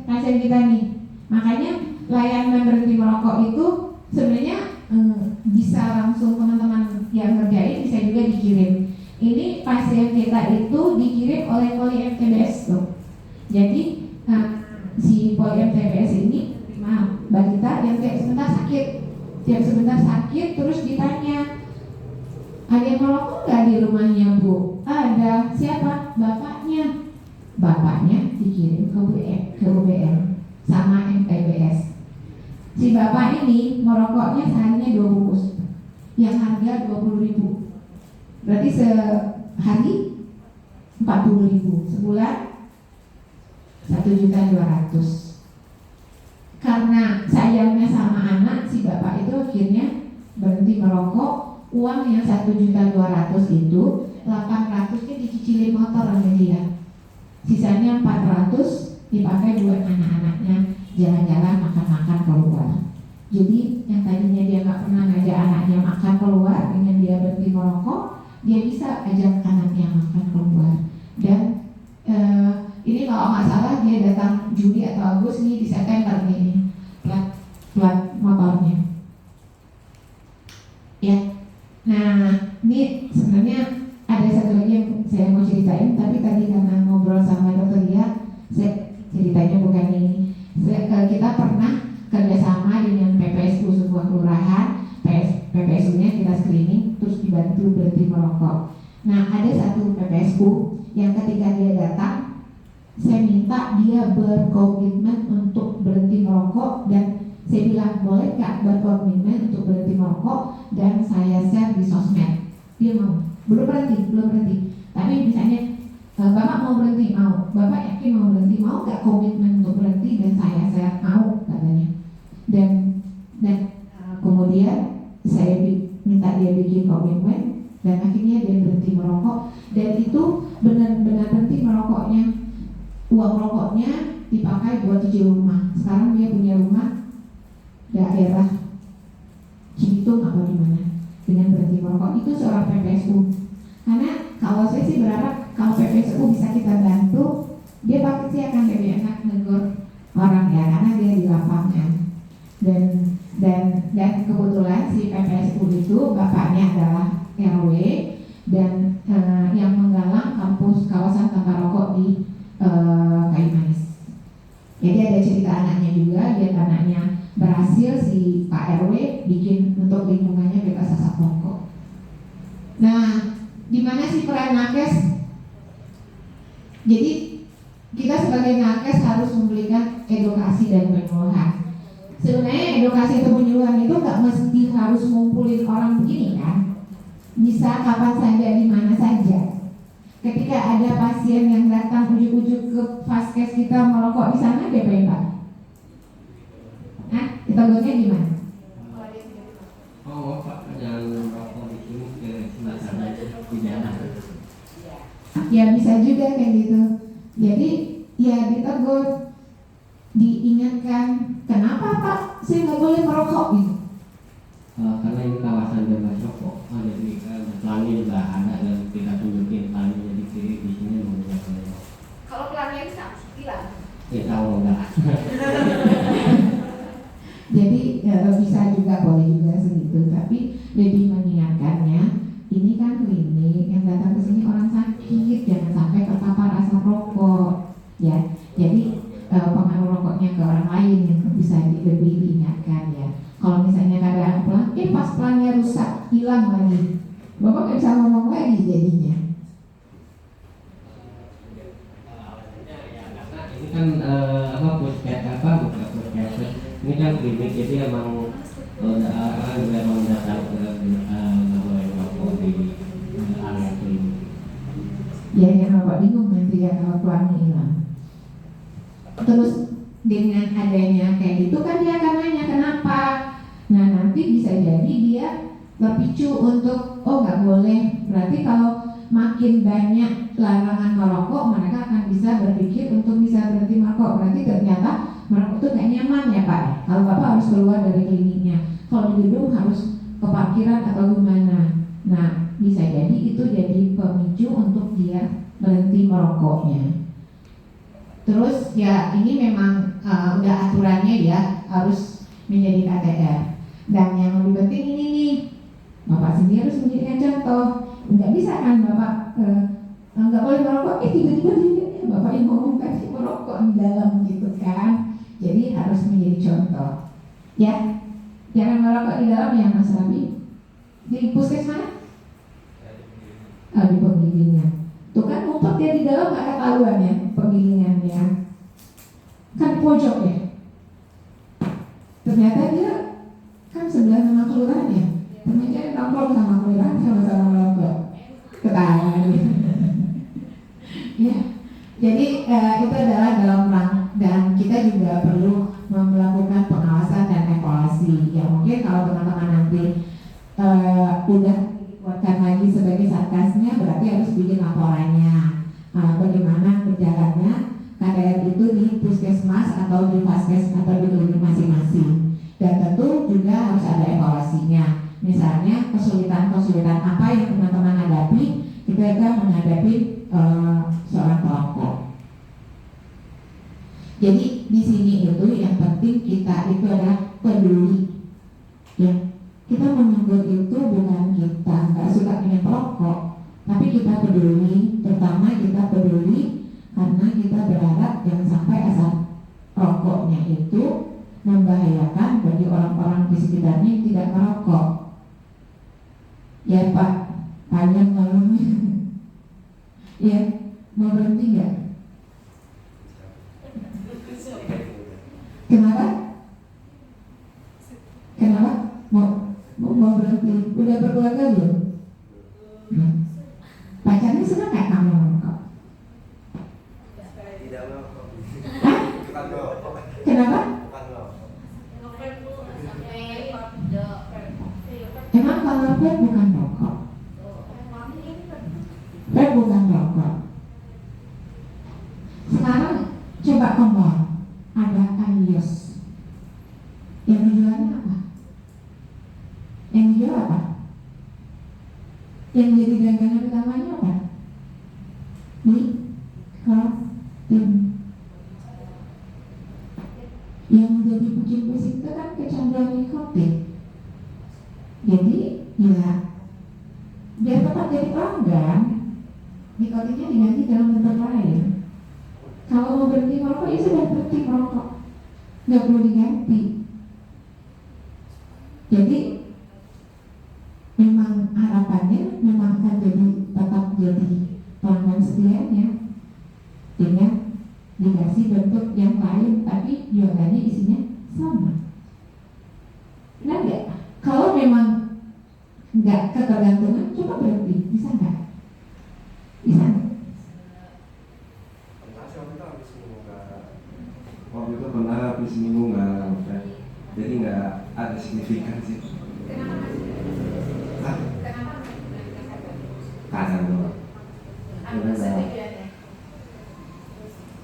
pasien kita nih. Makanya layanan berhenti merokok itu sebenarnya bisa langsung teman-teman yang ngerjain bisa juga dikirim. Ini pasien kita itu dikirim oleh Poli MTBS tuh. Jadi si Poli MTBS ini balita yang tiap sebentar sakit terus ditanya, ada yang merokok nggak di rumahnya Bu? Ada. Siapa? Bapaknya dikirim ke UBM sama MTBS. Si bapak ini merokoknya seharinya 2 bungkus yang harga 20.000. Berarti sehari 40.000, sebulan 1.200.000. Karena sayangnya sama anak, si bapak itu akhirnya berhenti merokok uang yang 1.200.000 itu 800-nya dicicilin motor sama dia, sisanya 400 dipakai buat anak-anaknya jalan-jalan, makan-makan keluar. Jadi yang tadinya dia nggak pernah ngajak anaknya makan keluar, dengan dia berhenti merokok, dia bisa ajak anaknya makan keluar. Dan ini kalau nggak salah dia datang Juli atau Agustus nih, di September nih plat motornya. Ya, nah ini sebenarnya ada satu lagi yang saya mau ceritain, tapi tadi karena ngobrol sama dokter Lia, saya ceritanya bukan ini. Kita pernah kerjasama dengan PPSU sebuah kelurahan, PPSU-nya kita screening, terus dibantu berhenti merokok. Nah, ada satu PPSU yang ketika dia datang, saya minta dia berkomitmen untuk berhenti merokok, dan saya bilang boleh nggak berkomitmen untuk berhenti merokok, dan saya share di sosmed. Dia mau, belum berhenti. Tapi misalnya Bapak mau berhenti, mau. Bapak yakin mau berhenti, mau nggak komitmen untuk berhenti, dan saya share, mau katanya. Dan kemudian saya minta dia bikin komitmen, dan akhirnya dia berhenti merokok. Dan itu benar-benar berhenti merokoknya. Uang rokoknya dipakai buat cuci rumah. Sekarang dia punya rumah daerah Cibitung apa di mana, dengan berhenti merokok. Itu seorang PPSU. Karena kalau saya sih berharap kalau PPSU bisa kita bantu, dia pasti akan lebih enak negur orang ya, karena dia di lapangan. Dan kebetulan si PPSU itu bapaknya adalah RW, dan yang menggalang kampus kawasan tanpa rokok di Kayu Manis. Jadi ada cerita anaknya juga, dia anaknya berhasil si Pak RW bikin untuk lingkungannya bebas asap rokok. Nah, di mana sih peran nakes? Jadi kita sebagai nakes harus memberikan edukasi dan penyuluhan. Sebenarnya edukasi atau penyuluhan itu nggak mesti harus ngumpulin orang begini kan? Bisa kapan saja, di mana saja. Ketika ada pasien yang datang ujuk-ujuk ke vaskes kita merokok di sana, DP Pak? Nah, kita buatnya gimana? Oh, Pak, jangan merokok di sini ke sana di dalam. Ya bisa juga kayak gitu. Jadi ya ditegur, diingatkan, kenapa Pak saya nggak boleh merokok gitu? Karena ini kawasan bebas rokok, jadi pelangi juga ada, dan kita tunjukin pelangi jadi kiri di sini menggunakan. Kalau pelangi bisa hilang. Ya tahu enggak. Jadi bisa juga, boleh juga segitu, tapi lebih mengingatkannya, ini kan klinik yang datang ke sini orang sakit, jangan sampai terpapar asap rokok, ya. Jadi pengaruh rokoknya ke orang lain yang bisa lebih diingatkan ya. Kalau misalnya keadaan pelan, pas pelannya rusak, hilang lagi, Bapak nggak bisa ngomong lagi jadinya. Ini kan puskes bukan puskes. Ini kan klinik, jadi emang orang juga emang datang ke nggak boleh merokok di area klinik. Ya yang Bapak bingung nanti ya kalau pelannya hilang. Terus dengan adanya kayak gitu kan dia akan nanya kenapa. Nah nanti bisa jadi dia terpicu untuk nggak boleh. Berarti kalau makin banyak larangan merokok, mereka akan bisa berpikir untuk bisa berhenti merokok. Berarti ternyata merokok itu nggak nyaman ya Pak. Kalau Bapak harus keluar dari kliniknya, kalau di gedung harus ke parkiran atau gimana. Nah bisa jadi itu jadi pemicu untuk dia berhenti merokoknya. Terus ya ini memang udah aturannya ya harus menjadi KTR. Dan yang lebih penting ini nih, Bapak sendiri harus menjadikan contoh. Nggak bisa kan Bapak nggak boleh merokok, tiba-tiba Bapak yang ngomong kasih merokok di dalam gitu kan. Jadi harus menjadi contoh. Ya, jangan merokok di dalam ya Mas Rabi. Di puskes mana? Di penggilingan. Tuh kan ngumpet dia di dalam nggak ketahuan ya penggilingannya. Kan pojok ya. Ternyata dia kan sebelah sama kelurahan ya. Ternyata dia nongkrong sama kelurahan sama-sama merokok. Ketahuan. Ya. Jadi itu adalah dalam rangka, dan kita juga perlu melakukan pengawasan dan evaluasi. Ya mungkin kalau teman-teman nanti udah dikuatkan lagi sebagai satgasnya, berarti harus bikin laporannya. Bagaimana berjalannya KDR itu di puskesmas atau di vaskes atau di klinik masing-masing. Dan tentu juga harus ada evaluasinya. Misalnya kesulitan-kesulitan apa yang teman-teman hadapi ketika menghadapi seorang perokok. Jadi di sini itu yang penting kita itu adalah peduli. Ya, kita menegur itu bukan kita nggak suka dengan perokok, tapi kita peduli. Pertama kita peduli karena kita berharap jangan sampai asap rokoknya itu membahayakan bagi orang-orang di sekitarnya yang tidak merokok. Ya Pak, panjang ngomongnya. Ya, mau berhenti nggak? Kenapa? Kenapa? Mau berhenti? Udah berkeluarga belum? Pacarnya suka nggak kamu merokok? Tidak merokok. Hah? Bukan merokok. Kenapa? Bukan merokok. Emang kalau vape bukan rokok? Vape bukan rokok. Sekarang coba ke mall, ada Alios. Yang dijualnya apa? Yang dijual apa? Yang jadi dagangan utamanya apa? Nikotin. Yang jadi bikin pusing itu kan kecanduan nikotin. Jadi ya biar tetap jadi pelanggan, nikotinnya diganti dalam bentuk lain. Kalau mau berhenti merokok ya sudah berhenti merokok, nggak perlu diganti. Jadi memang harapannya memang akan jadi tetap jadi pelanggan setianya dengan dikasih bentuk yang lain, tapi jualannya isinya sama. Nah nggak? Kalau memang nggak ketergantungan, coba berhenti, bisa nggak? Bisa nggak? Waktu itu pernah habis seminggu nggak, jadi nggak ada signifikan sih. Hah? Kadang doang.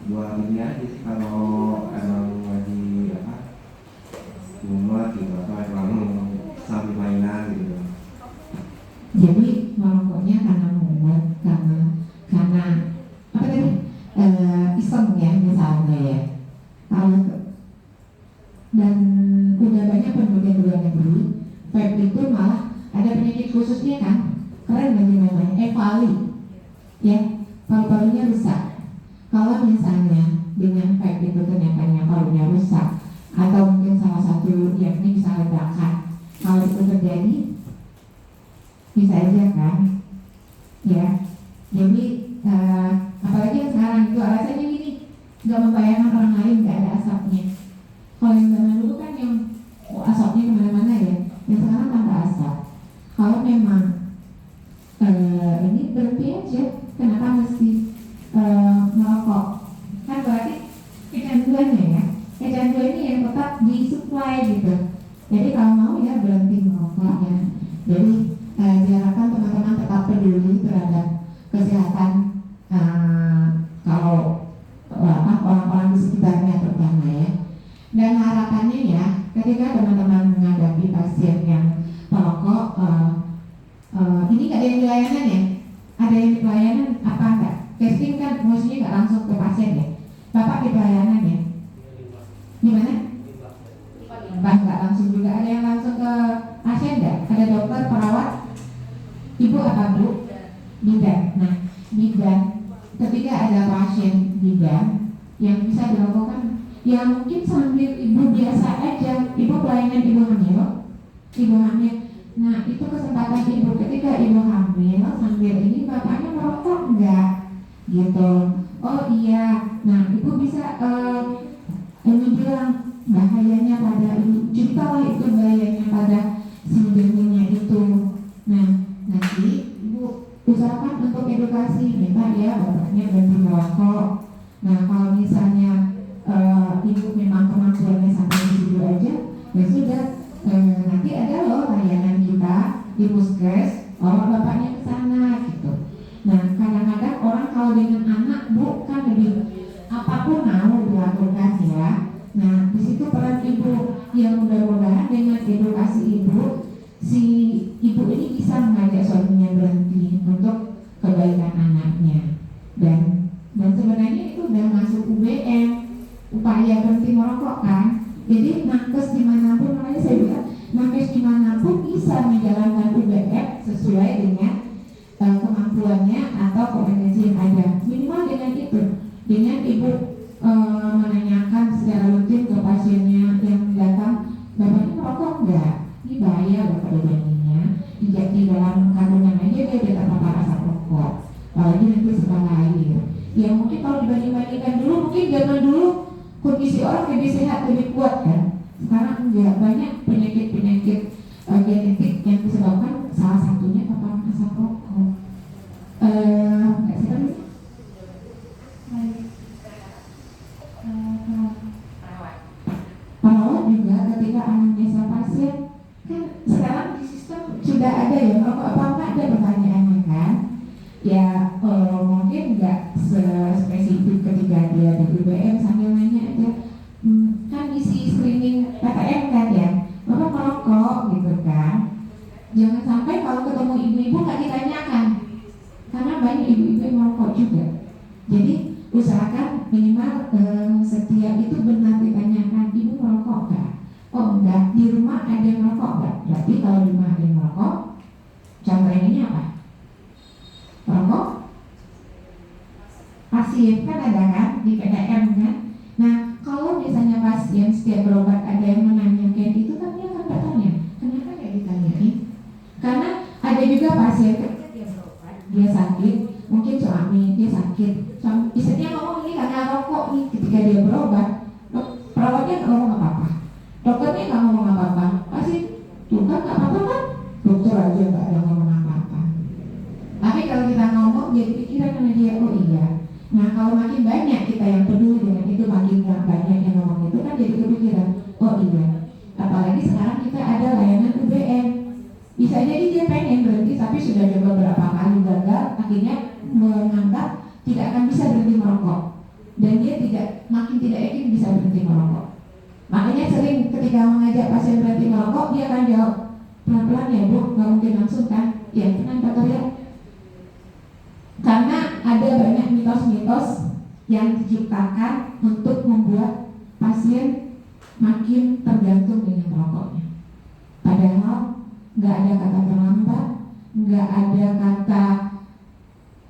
Buat ini aja sih kalau emang lagi apa rumah gitu atau emang sambil mainan gitu. Jadi merokoknya karena mumet, karena apa tadi? Iseng ya misalnya ya. Dan udah banyak penelitian di luar negeri, vape itu malah ada penyakit khususnya kan, keren lagi namanya, EVALI, ya, paru-parunya rusak. Kalau misalnya dengan vape itu ternyata parunya rusak, atau mungkin salah satu yakni bisa ledakan, kalau itu terjadi, bisa aja kan, ya. Jadi apalagi yang sekarang itu alasannya gini, nggak membayangkan orang lain, nggak ada asapnya. Kalau yang zaman dulu kan yang asapnya kemana-mana ya, yang sekarang tanpa asap. Kalau memang ini berhenti aja, kenapa mesti merokok? Kan berarti kecanduannya ya, kecanduannya yang tetap disuplai gitu. Jadi kalau mau ya berhenti merokok ya. Jadi diharapkan teman-teman tetap peduli terhadap kesehatan kalau orang-orang di sekitarnya terutama ya. Dan harapannya ya, ketika teman-teman menghadapi pasien yang perokok, ini nggak ada yang di layanan ya? Ada yang di pelayanan apa enggak? Testing kan maksudnya nggak langsung ke pasien ya? Bapak di pelayanan ya? Gimana? Nggak langsung juga. Ada yang langsung ke pasien nggak? Ada dokter, perawat? Ibu apa Bu? Bidan. Nah, bidan. Ketika ada pasien bidan yang bisa dilakukan, ya mungkin sambil ibu biasa aja, ibu pelayanan ibu hamil. Nah itu kesempatan ibu ketika ibu hamil sambil ini bapaknya merokok enggak, gitu. Oh iya, nah ibu bisa ini bilang bahayanya pada ibu, ceritalah itu bahayanya pada si janinnya itu. Nah nanti ibu usahakan untuk edukasi, minta ya bapaknya berhenti merokok. Nah kalau misalnya ibu memang kemampuannya sampai di situ aja, ya sudah, nanti ada loh layanan kita di puskes, bawa bapaknya ke sana gitu. Nah kadang-kadang orang kalau dengan anak bu kan lebih apapun mau dilakukan ya. Nah di situ peran ibu yang mudah-mudahan dengan edukasi ibu, si ibu ini bisa mengajak suaminya berhenti untuk kebaikan anaknya. Dan sebenarnya itu udah masuk UBM, upaya berhenti merokok kan. Jadi nakes dimanapun, makanya saya bilang nakes dimanapun bisa menjalankan UBM sesuai dengan kemampuannya atau kompetensi yang ada. Minimal dengan itu, dengan ibu menanyakan secara rutin ke pasiennya yang datang, bapaknya merokok enggak? Dibayar bapak janjinya, di dalam kandungan aja dia udah terpapar asap rokok, apalagi nanti setelah lahir. Ya mungkin kalau dibanding-bandingkan dulu, mungkin zaman dulu kondisi orang lebih sehat, lebih kuat kan. Sekarang enggak, banyak penyakit-penyakit genetik yang disebabkan salah satunya paparan asap rokok. Perawat juga ketika anamnesa pasien kan sekarang di sistem sudah ada ya, merokok apa enggak ada pertanyaannya kan. Ya mungkin nggak spesifik ketika dia di UBM sambil nanya aja, kan isi screening PTM kan ya, bapak merokok gitu kan. Jangan sampai kalau ketemu ibu-ibu nggak ditanyakan, karena banyak ibu-ibu yang merokok juga. Jadi usahakan minimal setiap itu benar ditanyakan, ibu merokok nggak? Oh enggak, di rumah ada yang merokok nggak? Berarti kalau di rumah ada yang merokok, contoh ini apa? Merokok pasien kan ada kan di PDM kan. Nah kalau misalnya pasien setiap berobat ada yang menanyakan itu kan dia akan bertanya, kenapa nggak ditanyain? Karena ada juga pasien ketika dia berobat, dia sakit, mungkin suami dia sakit, istrinya ngomong ini karena rokok nih. Ketika dia berobat, perawatnya nggak ngomong apa-apa, dokternya nggak ngomong apa-apa, pasti tuh kan nggak apa-apa kan, dokter aja nggak ada ngomong apa-apa. Tapi kalau kita ngomong jadi pikiran sama dia, oh iya. Nah kalau makin banyak kita yang peduli dengan itu, makin banyak yang ngomong itu kan jadi kepikiran, oh iya. Apalagi sekarang kita ada layanan UBM. Bisa jadi dia pengen berhenti tapi sudah coba beberapa kali gagal, akhirnya menganggap tidak akan bisa berhenti merokok. Dan dia makin tidak yakin bisa berhenti merokok. Makanya sering ketika mengajak pasien berhenti merokok, dia akan jawab, pelan-pelan ya bu, nggak mungkin langsung kan? Ya tenang dokter ya. Karena ada banyak mitos-mitos yang diciptakan untuk membuat pasien makin tergantung dengan rokoknya. Padahal nggak ada kata terlambat, nggak ada kata